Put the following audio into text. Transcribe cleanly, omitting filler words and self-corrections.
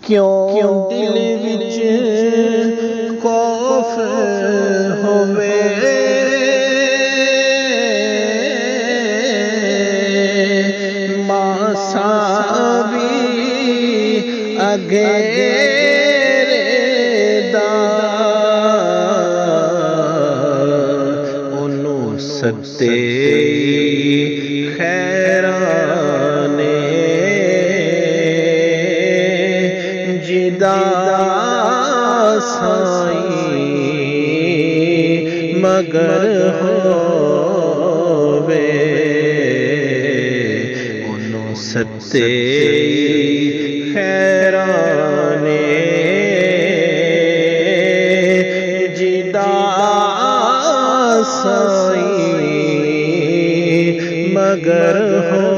کیوں دل وچ خوف ہووے ماسا بھی اگیرے دا انہوں ستے خیرانے جدا سائیں مگر ہووے انہوں ستے خیرانے جدا سائیں مگر ہو